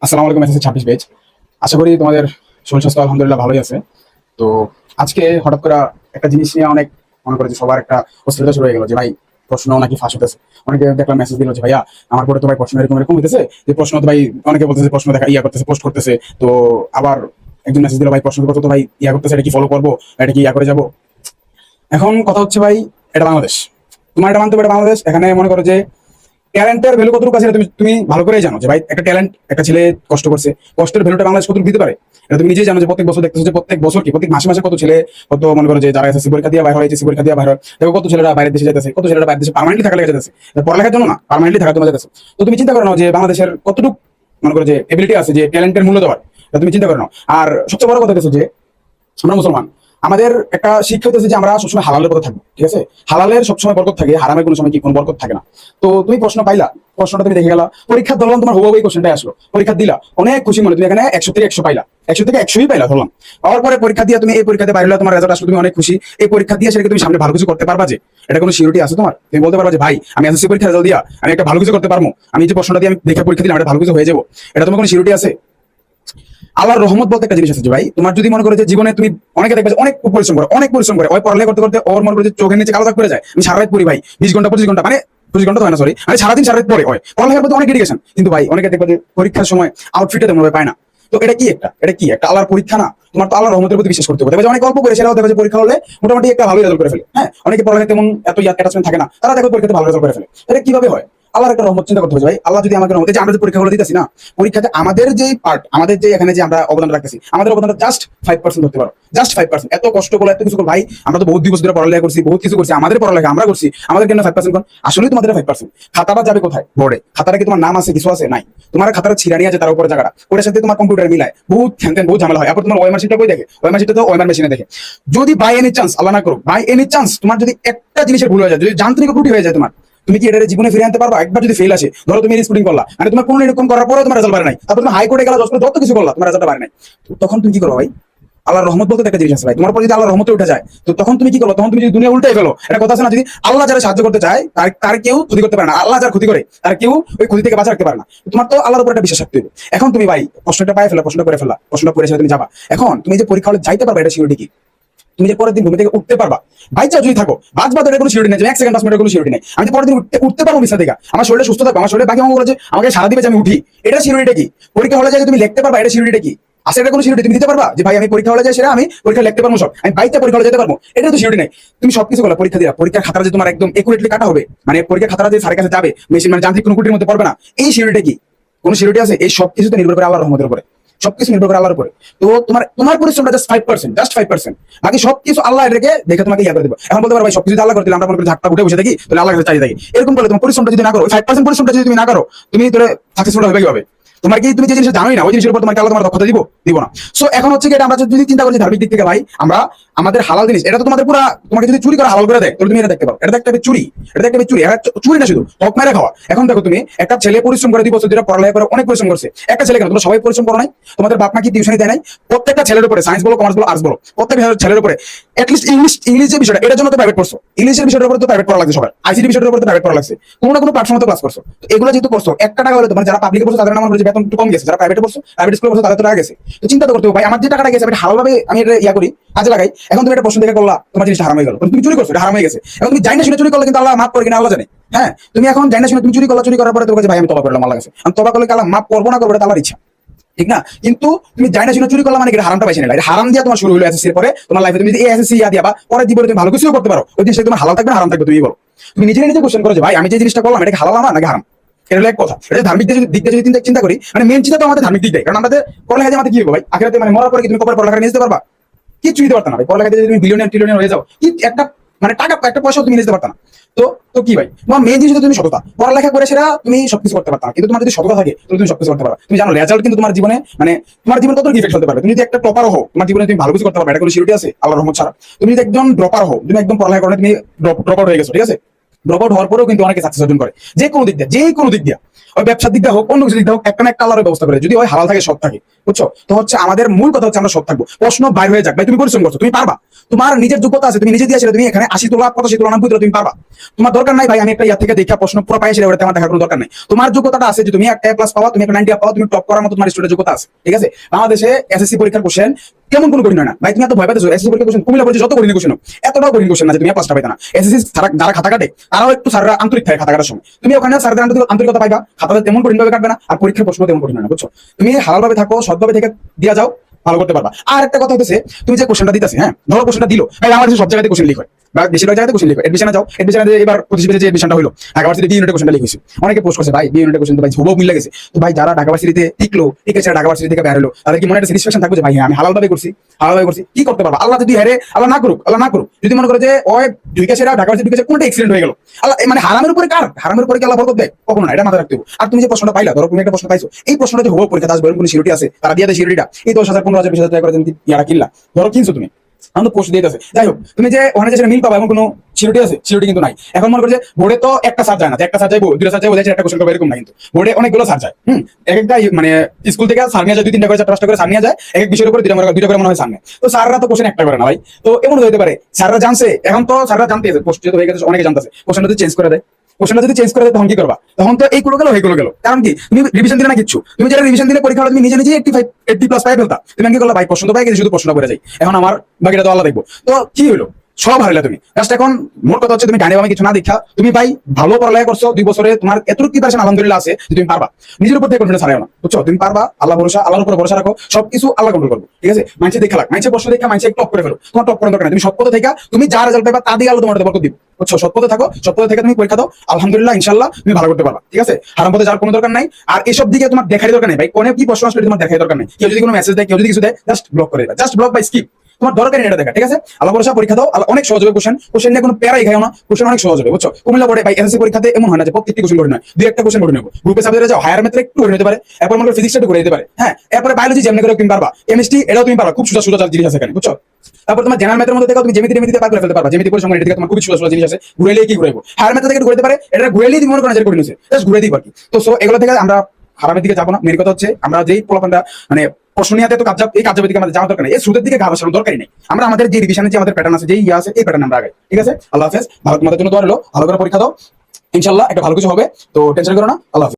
আসসালামু আলাইকুম, SSC 26 batch. আশা করি তোমাদের শরীর স্বাস্থ্য আলহামদুলিল্লাহ ভালোই আছে। তো আজকে হঠাৎ করে একটা জিনিস নিয়ে অনেক মনে করে যে সবার একটা অস্থিরতা শুরু হয়ে গেল যে ভাই প্রশ্ন নাকি ফাঁস হতেছে। অনেকে দেখলাম মেসেজ দিল যে ভাইয়া আমার পরে তো ভাই প্রশ্ন এরকম এরকম হইতেছে, যে প্রশ্ন তো ভাই অনেকে বলতেছে প্রশ্ন দেখা করতেছে, পোস্ট করতেছে। তো আবার একজন মেসেজ দিল ভাই প্রশ্ন করতে তো ভাই করতেছে, এটা কি ফলো করবো, এটা কি করে যাবো। এখন কথা হচ্ছে ভাই, এটা বাংলাদেশ, তোমার এটা মানতে হবে, এটা বাংলাদেশ। এখানে মনে করো যে ট্যালেন্টের ভ্যালু কতটুকু আছে তুমি তুমি ভালো করেই জানো যে ভাই একটা ট্যালেন্ট, একটা ছেলে কষ্ট করছে, কষ্টের ভ্যালুটা বাংলাদেশ কতটুকু দিতে পারে এটা তুমি নিজেই জানো। যে প্রত্যেক বছর দেখতেছো যে প্রত্যেক বছর কি প্রত্যেক মাসে মাসে কত ছেলে, কত মনে করো যে যারা এসএসসি পরীক্ষা দিয়ে বাইরে হয়, এইচএসসি পরীক্ষা দিয়ে বাইরে হয়, দেখো কত ছেলেরা বাইরের দেশে যেতেছে, কত ছেলেরা বাইরের দেশে পার্মানেন্টলি থাকা লেগে যেতেছে, পড়ালেখার জন্য না, পার্মানেন্টলি থাকার জন্য যেতেছে। তো তুমি চিন্তা করো না যে বাংলাদেশের কতটুকু মনে করো যে এবিলিটি আছে যে ট্যালেন্টের মূল্য দেওয়ার, তুমি চিন্তা করো না। আর সবচেয়ে বড় কথা হচ্ছে যে আমরা মুসলমান, আমাদের একটা শিক্ষা হচ্ছে যে আমরা সবসময় হালালের পথে থাকবো, ঠিক আছে। হালালের সবসময় বরকত থাকে, হারামের কোনো সময় কি কোনো বরকত থাকে না। তো তুমি প্রশ্ন পাইলা, প্রশ্নটা তুমি দেখে গেলা, পরীক্ষা ধরলাম তোমার হুবহু এই কোশ্চেনটাই আসলো, পরীক্ষা দিলা, অনেক খুশি মনে, তুমি এখানে 100 থেকে 100 পাইলা, 100 থেকে 100ই পাইলা ধরলাম। পাওয়ার পরে পরীক্ষা দিয়ে তুমি এই পরীক্ষাতে বাইরে হলো, তোমার রেজাল্ট আসলো, তুমি অনেক খুশি। এই পরীক্ষা দিয়ে সেটাকে তুমি সামনে ভালো কিছু করতে পারবা, যে এটা কোনো সিউরিটি আছে তোমার? তুমি বলতে পারবা যে ভাই আমি এসএসসি পরীক্ষা রেজাল্ট দিয়া আমি একটা ভালো কিছু করতে পারবো, আমি যে প্রশ্নটা দিয়ে আমি দেখে পরীক্ষা দিলাম এটা ভালো কিছু হয়ে যাবো, এটা তোমার কোনো সিউরিটি আছে? আল্লাহর রহমত বলতে একটা জিনিস আছে যে ভাই, তোমার যদি মনে করো যে জীবনে তুমি অনেকে দেখবে অনেক পরিশ্রম করে, অনেক পরিশ্রম করে, ওই পড়ালেখা করতে করতে ওর মনে করে যে চোখের নিচে কালো দাগ পড়ে যায়। আমি সারা রাত পড়ি ভাই, 20 ঘন্টা 25 ঘন্টা, মানে 25 ঘন্টা তো হয় না, সরি, মানে সারাদিন সারা রাত পড়ে হয়, পড়ালেখার প্রতি অনেক ডেডিকেশন, কিন্তু ভাই অনেকে দেখবে যে পরীক্ষার সময় আউটফিটটা তেমন ভাবে পায় না। তো এটা কি একটা আল্লাহর পরীক্ষা না? তোমার তো আল্লাহর রহমতের প্রতি বিশ্বাস করতে হবে। দেখবে যে অনেক অল্প করে সেটাও দেখবে যে পরীক্ষা হলে মোটামুটি একটা ভালো রেজাল্ট করে ফেলে। হ্যাঁ, অনেকে পড়ালেখা তেমন এত অ্যাটাচমেন্ট থাকে না, তারা দেখবে পরীক্ষাতে ভালো রেজাল্ট করে ফেলে। এটা কিভাবে হয়? আল্লাহর একটা রহমত চিন্তা করতে হবে ভাই। আল্লাহ যদি আমাকে রহমত, যে আমরা যে পরীক্ষাগুলো দিতেছি না, পরীক্ষাতে আমাদের যে পার্ট, আমাদের যে এখানে যে আমরা অবদান রাখতেছি, আমাদের অবদানটা জাস্ট 5% ধরতে পারো, জাস্ট 5%। এত কষ্ট করে এত কিছু করে ভাই, আমরা তো বহুত দিবস ধরে পড়ালেখা করছি, বহুত কিছু করছি, আমাদের পড়ালেখা আমরা করছি, আমাদের কেন 5% কোন? আসলেই তোমাদের 5%। খাতাটা যাবে কোথায়? বোর্ডে। খাতাটা কি তোমার নাম আছে, কিছু আছে? নাই। তোমার খাতাটা ছিড়ানি আছে তার উপরে জায়গাটা, ওটার সাথে তোমার কম্পিউটার মিলায় বহুত খ্যান বহুত ঝামেলা হয়। আপনার তোমার ওয়েমার শিটটা কই দেখে? ওয়েমার শিটটা তো ওয়েমার মেশিনে দেখে। যদি বাই এনি চান্স, আল্লাহ না করুক, বাই এনি চান্স তোমার যদি একটা জিনিসের ভুল হয়ে যায়, যদি যান্ত্রিক ত্রুটি হয়ে যায় তোমার, তুমি কি এটা জীবনে ফিরে আনতে পারবা? একবার যদি ফেল আসে, ধরো তুমি রিস্পুটিং করলা, মানে তোমার কোনো এরকম করার পরেও তোমার রেজাল্ট বাড়ে নাই, তারপর তুমি হাইকোর্টে গেলা, যত কিছু করলা, তোমার রেজাল্ট বাড়ে নাই, তখন তুমি কি করো ভাই? আল্লাহর রহমত বলতে একটা জিনিস আছে ভাই, তোমার উপর যদি আল্লাহর রহমত উঠে যায়, তো তখন তুমি কি করো? তখন তুমি যদি দুনিয়া উল্টাই ফেলো। এটা কথা আছে না, যদি আল্লাহ যারা সাহায্য করতে চায় তার কেউ ক্ষতি করতে পারে না, আল্লাহ যারা ক্ষতি করে তার কেউ ওই ক্ষতি থেকে বাঁচা রাখতে পারে না। তোমার তো আল্লাহর উপর একটা বিশ্বাস রাখতে হবে। এখন তুমি ভাই প্রশ্নটা পাই ফেলা, প্রশ্নটা করে ফেলা, প্রশ্নটা করে তুমি যাবা। এখন তুমি যে পরীক্ষা হলে যাইতে পারবে, এটা সিউরিটি কি? তুমি যে পরের দিন ঘুম থেকে উঠতে পারবা, বাইচা যদি থাকো, বাঁচবা, তো কোনো সিউরিটি নেই, 1 সেকেন্ড 5 মিনিটের কোনো সিউরিটি নেই। আমি যে পরের দিন উঠতে পারবো বিছানা থেকে, আমার শরীরে সুস্থ থাকবে, আমার শরীরে বাকি অঙ্গ যে আমাকে সারা দিবে যে আমি উঠি, এটা সিউরিটি কি? পরীক্ষা হলে যায় তুমি লিখতে পারবা, এটা সিউরিটি কি? আসলে এটা কোনো সিউরিটি তুমি দিতে পারবা যে ভাই আমি পরীক্ষা হলে যাই, সেটা আমি পরীক্ষা লিখতে পারবো, সব আমি বাইচা পরীক্ষা হলে যেতে পারবো, এটা তো সিউরিটি নেই। তুমি সবকিছু করো, পরীক্ষা দিলা, পরীক্ষার খাতাটা যে তোমার একদম একুরেটলি কাটা হবে, মানে পরীক্ষার খাতাটা যে স্যারের কাছে যাবে, মেশিন মানে যান্ত্রিক কোনো কুটির মধ্যে পড়বে না, এই সিউরিটি কি? কোনো সিউরিটি আছে? এই সব কিছু তো নির্ভর করে আল্লাহর রহমতের উপরে, সবকিছু নির্ভর করে আল্লাহর উপরে। তো তোমার পরিশ্রমটা জাস্ট 5%, জাস্ট 5%, বাকি সবকিছু আল্লাহ এটাকে দেখে তোমাকে করে দেবো। এখন বলতে পারো ভাই সবকিছু আল্লাহ করে দিলে আমরা মনে করি ঝাঁকটা উঠে বসে থাকি, তাহলে আল্লাহ কাছে চাই থাকি, এরকম করলে তোমার পরিশ্রমটা যদি না করো, 5% পরিশ্রমটা যদি তুমি না করো, তুমি তোর সাকসেসফুল হবে কিভাবে? তোমার কি তুমি যে জিনিস জানোই না, ওই জিনিসের উপর তোমাকে আল্লাহ তোমার দক্ষতা দিব না। সো এখন হচ্ছে কি, এটা আমরা যদি চিন্তা করি ধার্মিক দিক থেকে ভাই, আমরা আমাদের হালাল জিনিস, এটা তো তোমাদের পুরো, তোমাকে যদি চুরি করা হালাল করে দেয়, তাহলে তুমি এটা দেখতে পারো, এটা একটা চুরি, এটা একটা চুরি, এটা চুরি না শুধু হক মেরে খাওয়া। এখন দেখো তুমি একটা ছেলে পরিশ্রম করে 2 বছর ধরে পড়ালেখা করে অনেক পরিশ্রম করছে, একটা ছেলে কেন, তোমরা সবাই পরিশ্রম করো নাই? তোমাদের বাপ মা কি টিউশনি দেয় নাই? প্রত্যেকটা ছেলের উপরে, সায়েন্স বলো, কমার্স বলো, আর্টস বলো, প্রত্যেকটা ছেলের উপরে অ্যাটলিস্ট ইংলিশ যে বিষয়টা, এটার জন্য তো প্রাইভেট পড়ছো, ইংলিশের বিষয়টার উপরে তো প্রাইভেট পড়া লাগছে, সবার আইসিটি বিষয়টার উপরে তো প্রাইভেট পড়া লাগছে, কোনো না কোনো প্ল্যাটফর্মে তো ক্লাস করছো। তো এগুলো যেহেতু করছো, 1 টাকা হলে তোমার যারা পাবলিকে পড়ছো তাদের নাম বলে বেতন একটু কম গেছে, যারা প্রাইভেটে পড়ছো, প্রাইভেট স্কুলে পড়ছো তাদের তো টাকা গেছে। তো চিন্তা তো করতে হবে ভাই, আমার যে টাকাটা গেছে আমি হালালভাবে আমি এটা করি, কাজে লাগাই। এখন তুমি একটা প্রশ্ন দেখে করলা, তোমার জিনিসটা হারাম হয়ে গেল, তুমি চুরি করছো, এটা হারাম হয়ে গেছে। এখন তুমি জানি না শুনে চুরি করলে কিন্তু আল্লাহ মাফ করে কিনা আল্লাহ জানে। হ্যাঁ, তুমি এখন জানি না শুনে তুমি চুরি করলা, চুরি করার পরে তোমার কাছে ভাই আমি তওবা করলাম আল্লাহর কাছে, আমি তওবা করলে আল্লাহ মাফ করবো না করবো, এটা আল্লাহর ইচ্ছা, ঠিক না? কিন্তু তুমি জানি না শুনে চুরি করলা, মানে এটা হারামটা পাইছে না, এটা হারাম দিয়া তোমার শুরু হলো এসএসসি এর পরে তোমার লাইফে। তুমি যদি এসএসসি দিয়া বা পরে জীবনে তুমি ভালো কিছু করতে পারো, ওই জিনিসটা তোমার হালাল থাকবে না হারাম থাকবে? তুমি বলো, তুমি নিজে নিজে কোশ্চেন করো যে ভাই আমি যে জিনিসটা করলাম এটা হালাল আমার নাকি হারাম? এটা হলো এক কথা। এটা ধার্মিক দিকটা যদি চিন্তা করি, মানে মেন চিন্তা তো আমাদের ধার্মিক দিক দেয়, কারণ আমাদের পড়ালেখা যে আমাদের কি হবে ভাই, আখিরাতে মানে মরার পরে কি তুমি কবরে পড়ালেখা নিয়ে যেতে পারবা? কিছু দিতে পারতা না ভাই। পড়ালেখা যদি তুমি বিলিয়নিয়ার ট্রিলিয়নিয়ার হয়ে যাও, কি একটা মানে টাকা একটা পয়সাও তুমি নিতে পারতা না। তো তো কি ভাই, তোমার মেন জিনিস তুমি সততা, পড়ালেখা করে সেটা তুমি সবকিছু করতে পারতা, কিন্তু তোমার যদি সততা থাকে তাহলে তুমি সবকিছু করতে পারবা। তুমি জানো রেজাল্ট কিন্তু তোমার জীবনে মানে তোমার জীবনে কত ইফেক্ট হতে পারবে। তুমি যদি একটা টপার হও, তোমার জীবনে তুমি ভালো কিছু করতে পারবে, এটা কোনো সিউরিটি আছে আল্লাহর রহমত ছাড়া? তুমি যদি একজন ড্রপার হও, তুমি একদম পড়ালেখা করে তুমি ড্রপ আউট হয়ে গেছো, ঠিক আছে, ড্রপ আউট হওয়ার পরেও কিন্তু অনেকে সাকসেস অর্জন করে, যে কোনো দিক দিয়ে, যে কোনো দিক দিয়ে। ওই ব্যবসার দিকটা হোক, অন্য কিছু দিকটা হোক, একটা না একটা আল্লাহর ব্যবস্থা করে, যদি ওই হালাল থাকে সৎ থাকে, বুঝছো? তো হচ্ছে আমাদের মূল কথা হচ্ছে আমরা সৎ থাকবো, প্রশ্ন বাইর হয়ে যাক। ভাই তুমি পরিশ্রম করছো, তুমি পারবা, তোমার নিজের যোগ্যতা আছে, তুমি নিজে দিয়ে আসলে তুমি এখানে 80 তোলা 85 তোলা 90 তোলা তুমি পারবা। তোমার দরকার নাই ভাই আমি একটা ইয়ার থেকে দেখা প্রশ্ন পুরো পাই সেটা আমার দেখার কোনো দরকার নাই। তোমার যোগ্যতাটা আছে যে তুমি একটা A+ পাওয়া, তুমি একটা 90 পাওয়া, তুমি টপ করার মতো তোমার স্টুডেন্টের যোগ্যতা আছে, ঠিক আছে? বাংলাদেশে এসএসসি পরীক্ষার কোশ্চেন কেমন কোনো কঠিন হয় না ভাই, তুমি এত ভয় পাইতেছো। এসএসসি পরীক্ষার কোশ্চেন কুমিল্লা পড়ছে যত কঠিন কোশ্চেন, এতটাও কঠিন কোশ্চেন না যে তুমি A+টা পাইতা না। এসএসসি যারা খাতা কাটে তারাও একটু স্যাররা আন্তরিক থাকে খাতা কাটার সময়, তুমি ওখানে স্যারদের আন্তরিকতা পাইবা, খাতাটা তেমন কঠিন ভাবে কাটবে না, আর পরীক্ষার প্রশ্ন তেমন কঠিন হয় না, বুঝছো? তুমি হালালভাবে থাকো, সৎভাবে থেকে দিয়া যাও, ভালো করতে পারবা। আর একটা কথা হচ্ছে তুমি যে কোশ্চেনটা দিতেছি, হ্যাঁ ধরো কোশ্চেনটা দিলো ভাই, আমার সব জায়গাতে কোশ্চেন লিখ হয় বা বেশিরভাগ জায়গাতে কোশ্চেন লিখ হয়। এডমিশনে যাও, এডমিশনে এবার 25 পেজে যে এডমিশনটা হলো ঢাকা ভার্সিটি বি ইউনিটের কোশ্চেনটা লিখ হয়েছে, অনেকে পোস্ট করছে ভাই বি ইউনিটের কোশ্চেন তো ভাই হুবহু মিল লেগেছে। তো ভাই যারা ঢাকা ভার্সিটিতে টিকলো, ঠিক আছে ঢাকা ভার্সিটি থেকে বের হলো, তাদের কি মনে একটা স্যাটিসফ্যাকশন থাকবে যে ভাই হ্যাঁ আমি হালালভাবে করছি, হালালভাবে করছি, কি করতে পারবা? আল্লাহ যদি হেরে, আল্লাহ না করুক, আল্লাহ না করুক, যদি মনে করে যে ওই ঢুকে সেরা ঢাকা ভার্সিটি ঢুকেছে কোনটা এক্সিডেন্ট হয়ে গেল, আল্লাহ মানে হারামের উপরে কার, হারামের উপরে কি আল্লাহ বরকত দেয়? কখনো না, এটা মাথায় রাখতে হবে। আর তুমি যে প্রশ্নটা পাইলা, ধরো তুমি একটা প্রশ্ন পাইছো, এই প্রশ্নটা যে হুবহু পরীক্ষা আসবে এরকম কোনো সিউরিটি আছে? তারা দিয়ে দেয় সিউরিটিটা, এই 10,000 15,000 20,000 টাকা করে তুমি ইয়ারা কিনলা, ধরো কিনছো তুমি, আমি তো পোস্ট দিয়ে আছে। যাই হোক, তুমি যে ওখানে যে মিল পাবা এমন কোনো সিউরিটি আছে? সিউরিটি কিন্তু নাই। এখন মনে করছে বোর্ডে তো একটা স্যার যায় না, একটা স্যার যাইবো, দুটা স্যার যাইবো, একটা কোশ্চেন করবে এরকম না, কিন্তু বোর্ডে অনেকগুলো স্যার যায়। এক একটা মানে স্কুল থেকে স্যার নিয়ে যায় 2-3টা করে 4-5টা করে স্যার নিয়ে যায়, এক এক বিষয়ের উপরে দুইটা করে মনে হয় স্যার নেয়। তো স্যাররা তো কোশ্চেন একটা করে না ভাই, তো এমন হতে পারে স্যাররা জানছে, এখন তো স্যাররা জানতে আছে পোস্ট যেহেতু হয়ে গেছে অনেকে জানতেছে, কোশ্চেনটা যদি চেঞ্জ করে দেয়, কোশ্চেনটা যদি চেঞ্জ করে দেয় তখন কি করবা? তখন তো এইগুলো গেল এইগুলো গেল, কারণ কি তুমি রিভিশন দিলে না কিচ্ছু, তুমি যারা রিভিশন দিলে পরীক্ষা তুমি নিজে নিজে 80+ পাই ফেলতা, তুমি কি করলা ভাই? প্রশ্ন তো পাই গেছি, শুধু প্রশ্নটা করে যাই, এখন আমার বাকিটা তো আল্লাহ দেখবো। তো কি হলো, সব হারলে তুমি। জাস্ট এখন মোট কথা হচ্ছে তুমি ডাইনে বামে কিছু না দেখা, তুমি ভাই ভালো পড়ালেখা করছো 2 বছরে, তোমার এতটুকু প্রিপারেশন আলহামদুলিল্লাহ আছে যে তুমি পারবা, নিজের উপর থেকে কনফিডেন্স হারাও না, বুঝছো? তুমি পারবা, আল্লাহ ভরসা, আল্লাহর উপর ভরসা রাখো, সবকিছু আল্লাহ কন্ট্রোল করবে, ঠিক আছে? মানুষে দেখা লাগ, মানুষের প্রশ্ন দেখা মানুষে টপ করে ফেলো, তোমার টপ করার দরকার নাই, তুমি সৎ পথে থেকে তুমি যা রেজাল্ট পাইবা তা দিয়ে আল্লাহ তোমার বরকত দিবে, বুঝছো? সৎ পথে থাকো, সৎ পথে থেকে তুমি পরীক্ষা দাও, আলহামদুলিল্লাহ ইনশাআল্লাহ তুমি ভালো করতে পারবা, ঠিক আছে? হারাম পথে যাওয়ার কোনো দরকার নাই। আর এসব দিকে তোমার দেখার দরকার নেই ভাই, কোনে কি প্রশ্ন আসলে তোমার দেখার দরকার নেই। কেউ যদি কোনো মেসেজ দেয়, কেউ যদি কিছু দেয়, জাস্ট ব্লক করে দেবা, জাস্ট ব্লক বাই স্কিপ, তোমার দরকার এটা দেখা, ঠিক আছে? আল্লাহ ভরসা পরীক্ষা দাও, আল্লাহ অনেক সহজ হবে। কোশ্চেন নিয়ে কোনো প্যারাই খাও না, কোশ্চেন অনেক সহজ হবে, বুঝছো? কুমিল্লা বোর্ডে ভাই এসএসসি পরীক্ষাতে এমন হয় না যে প্রত্যেকটি কোশ্চেন কঠিন হয়, দুই একটা কোশ্চেন কঠিন হবে। গ্রুপে সাবজেক্টে যাও, হায়ার ম্যাথে একটু কঠিন হতে পারে, এরপর মনে করো ফিজিক্সটা একটু করে দিতে পারে, হ্যাঁ এরপরে বায়োলজি যেমন করে তুমি পারবা, কেমিস্ট্রি এটাও তুমি পারবা, খুব সোজা সোজা জিনিস আছে এখানে, বুঝছো? তারপর তোমার জেনারেল ম্যাথের মধ্যে দেখো তুমি জ্যামিতিতে পার করে ফেলতে পারবা, জ্যামিতি পরিসংখ্যান এটা থেকে তোমার খুবই সোজা সোজা জিনিস আছে, ঘুরাইলেই কি ঘুরাইবো, হায়ার ম্যাথ থেকে ঘুরাইতে পারে, এটা ঘুরাইলেই তুমি মনে করো যে কঠিন হচ্ছে, জাস্ট ঘুরাই দিই বাকি। তো সো এগুলো থেকে আমরা হারামের দিকে যাবো না। মেন কথা হচ্ছে আমরা যেই পোলাপানটা মানে প্রশ্ন নিয়ে তো এই কার্যাবলী দিকে আমাদের যাওয়ার দরকার নেই, এই সুদের দিকে ঘা বসানোর দরকারই নেই। আমরা আমাদের যে রিভিশনে যে আমাদের প্যাটার্ন আছে, যে ইয়ে আছে, এই প্যাটার্ন আমরা আগে, ঠিক আছে? আল্লাহ হাফেজ, ভালো তোমাদের জন্য দোয়া রইলো, ভালো করে পরীক্ষা দাও, ইনশাআল্লাহ একটা ভালো কিছু হবে, তো টেনশন করো না। আল্লাহ হাফেজ।